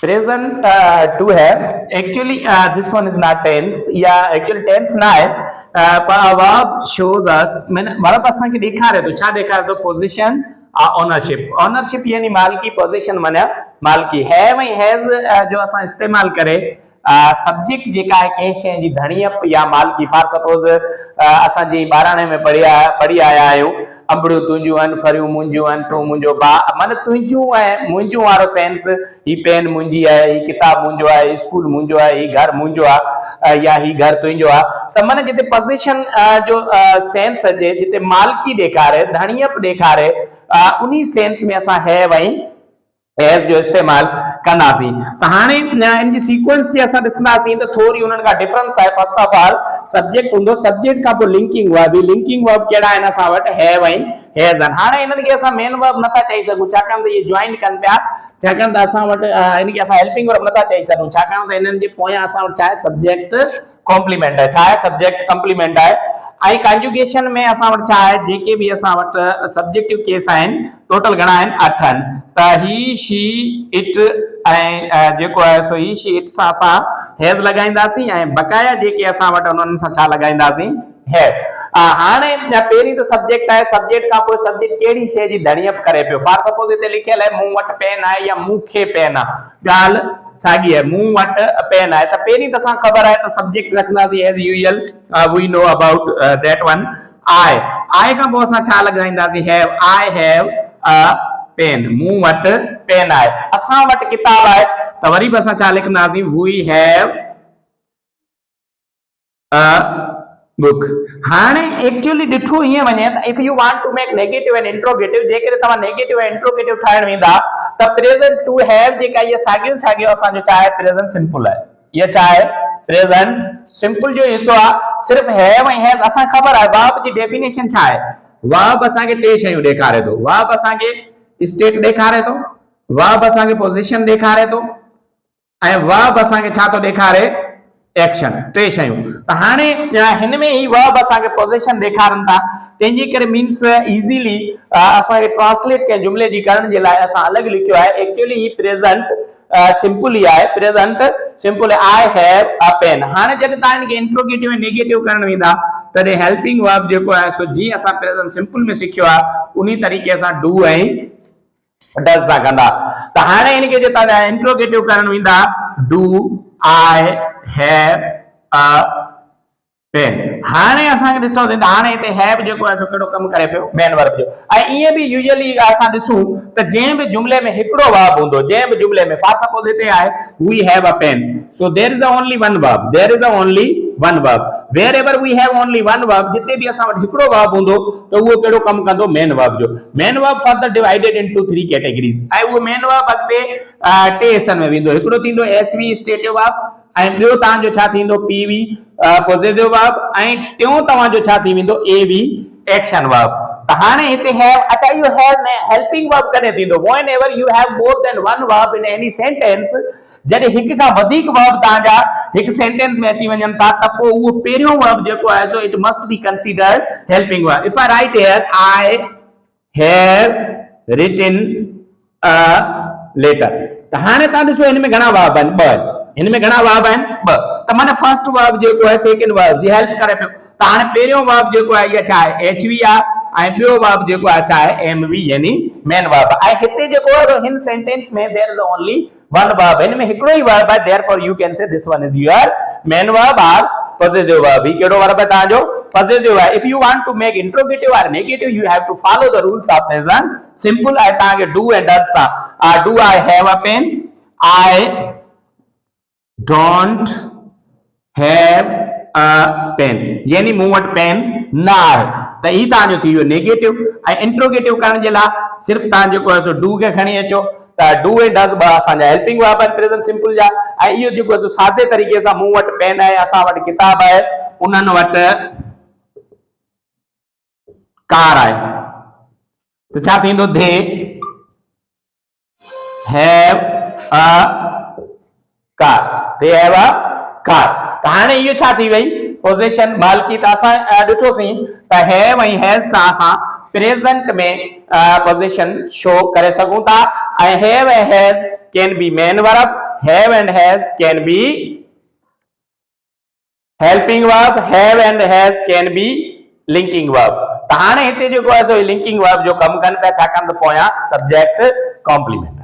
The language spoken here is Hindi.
present to have actually this one is not tense, yeah, actually tense ना है, पर verb shows us मैंने वर्ब असां खे ॾेखारे थो छा ॾेखारे थो पोजीशन ओनरशिप यानी मालिकी पोजीशन माना मालिकी हैव ऐं हैज़ जो असां इस्तेमाल करे सब्जेक्ट जेका है कंहिं शइ जी धणियप या मालिकी फॉर सपोज असां जी 12 में पढ़ी आया आहियूं अंबड़ियूं तुंहिंजूं आहिनि फरियूं मुंहिंजूं आहिनि तूं मुंहिंजो भाउ माना तुंहिंजूं ऐं मुंहिंजूं वारो सेंस ही पेन मुंहिंजी आहे ही किताब मुंहिंजो आहे ही स्कूल मुंहिंजो आहे ही घर मुंहिंजो आहे या ही घर तुंहिंजो आहे त माना जिते पोजीशन जो सेंस अचे जिते मालिकी ॾेखारे धणियप ॾेखारे उन्हीं सेंस में असां हैव ऐं हैव जो इस्तेमाल कंदासीं त हाणे इन जी सीक्वेंस जे असां ॾिसंदासीं त थोरी उन्हनि खां डिफरेंस आहे फर्स्ट ऑफ ऑल सब्जेक्ट हूंदो सब्जेक्ट खां पोइ लिंकिंग वर्ब कहिड़ा आहिनि असां वटि हैव ऐं हैज़ आहिनि हाणे इन्हनि खे असां मेन वर्ब नथा चई सघूं छाकाणि त इहे जॉइन कनि पिया छाकाणि त असां वटि इन खे असां हेल्पिंग वर्ब नथा चई सघूं छाकाणि त इन्हनि जे पोयां असां वटि छा आहे सब्जेक्ट कॉम्प्लीमेंट आहे छा आहे सब्जेक्ट कॉम्प्लीमेंट आहे आई कंजुगेशन में असां वटि छा आहे जेके बि असां वटि सब्जेक्टिव केस आहिनि टोटल घणा आहिनि 8 आहिनि त ही शी इट ऐं जेको आहे सो ही शी इट सां असां हैज़ लॻाईंदासीं ऐं बक़ाया जेके असां वटि उन्हनि सां छा लॻाईंदासीं हैव हाणे पहिरीं त सब्जेक्ट आहे सब्जेक्ट खां पोइ सब्जेक्ट कहिड़ी शइ जी धणियप करे पियो फॉर सपोज हिते लिखियल आहे मूं वटि पेन आहे या मूंखे पेन आहे ॻाल्हि साॻी आहे मूं वटि पेन आहे त पहिरीं त असां ख़बर आहे त सब्जेक्ट रखंदासीं as usual we know about that one I खां पोइ असां छा लॻाईंदासीं हैव आई हैव पेन मूं वटि पेन आहे असां वटि किताब आहे त वरी बि असां छा लिखंदासीं वी हैव बुक हाणे एक्चुअली ॾिठो हीअं वञे त if you want to make negative and interrogative जेकॾहिं तव्हां नेगेटिव ऐं इंट्रोगेटिव ठाहिण वेंदा त प्रेज़ेंट टू हैव जेका इहा साॻियो असांजो छा आहे प्रेज़ेंट सिंपल आहे इहा छा आहे प्रेज़ेंट सिंपल जो हिस्सो आहे सिर्फ़ हैव ऐं हैज़ असां ख़बर आहे वर्ब जी डेफिनेशन छा आहे वर्ब असांखे टे शयूं ॾेखारे थो वर्ब असांखे स्टेट ॾेखारे थो वर्ब असांखे पोजीशन ॾेखारे थो ऐं वर्ब असांखे छा थो ॾेखारे एक्शन टे शयूं त हाणे हिन में ही वर्ब असांखे पोजीशन ॾेखारनि था तंहिंजे करे मीन्स इज़ीली असांखे ट्रांसलेट कंहिं जुमिले जी करण जे लाइ असां अलॻि लिखियो आहे एक्चुअली ही प्रेज़ेंट सिंपल ही आहे present simple I have a pen हाणे जॾहिं तव्हां इनखे इंट्रोगेटिव ऐं नेगेटिव करण वेंदा तॾहिं हेल्पिंग वर्ब जेको आहे सो जीअं असां प्रेज़ेंट सिंपल में सिखियो आहे उन्ही तरीक़े सां डू ऐं डज़ सां कंदा त हाणे इनखे जे तव्हां इंट्रोगेटिव करण वेंदा do I have a pen हाणे असांखे ॾिसो हाणे हिते हैव जेको आहे सो कहिड़ो कमु करे पियो मेन वर्ब जो ऐं ईअं बि यूजुअली असां ॾिसूं त जंहिं बि जुमिले में हिकिड़ो वर्ब हूंदो जंहिं बि जुमिले में फॉर सपोज हिते आहे we have a pen so there is only one verb there is only one verb wherever we have only one verb जिते भी असां वटि हिकिड़ो verb हूंदो त उहो कहिड़ो कमु कंदो मेन वर्ब जो main verb further divided into 3 categories ऐं उहो मेन वर्ब अॻिते टे हिस्सनि में वेंदो हिकिड़ो थींदो एसवी स्टेटिव वर्ब ऐं ॿियो तव्हांजो छा थींदो पीवी पोजेसिव वर्ब ऐं टियों तव्हांजो छा थी वेंदो एवी एक्शन वर्ब त हाणे हिते हैव अच्छा इहो हैव में हेल्पिंग वर्ब कॾहिं थींदो whenever you have more than one verb in any sentence जॾहिं हिक खां वधीक वर्ब तव्हांजा हिक सेंटेंस में अची वञनि था त पोइ उहो पहिरियों वर्ब जेको आहे so it must be considered helping verb if I write here I have written a letter त हाणे तव्हां ॾिसो हिन में घणा वर्ब आहिनि ॿ हिन में घणा वर्ब आहिनि ॿ त माने फर्स्ट वर्ब जेको आहे सेकंड वर्ब जी हेल्प करे पियो त हाणे पहिरियों वर्ब जेको आहे इहा छा आहे एचवी आहे ऐं ॿियो वर्ब जेको आहे छा आहे एमवी यानी मेन वर्ब ऐं हिते जेको आहे हिन सेंटेंस में there is only one verb हिन में हिकिड़ो ई वर्ब आहे therefore you can say this one is your main verb और possessive verb ही केड़ो वर्ब है ताजो possessive है if you want to make interrogative or negative you have to follow the rules of present simple है ताके do and does सा do I have a pen I don't have a pen यानी मूं वटि पेन न आहे त ई ताजो थी वियो नेगेटिव ऐं इंट्रोगेटिव करण जे लाइ सिर्फ तां जेको आहे सो डू के खणी अचो त डू एंड डज ब असांजा हेल्पिंग वर्ब आहिनि प्रेजेंट सिंपल जा ऐं इहो जेको आहे सादे तरीक़े सां मूं वटि पेन आहे असां वटि किताब आहे उन्हनि वटि कार आहे त छा थींदो they have a car they have a car त हाणे इहो छा थी वई पोजीशन मालकी त असां ॾिठोसीं त हैव ऐं हैज़ सां असां प्रेजेंट में पोजीशन शो करे सघूं था ऐं हैव ऐं has can be main verb have and has can be helping verb, have and has can be linking verb। त हाणे हिते जेको आहे सो लिंकिंग वर्ब जो कम कनि पिया, छाकाणि त पोयां सब्जेक्ट कॉम्प्लीमेंट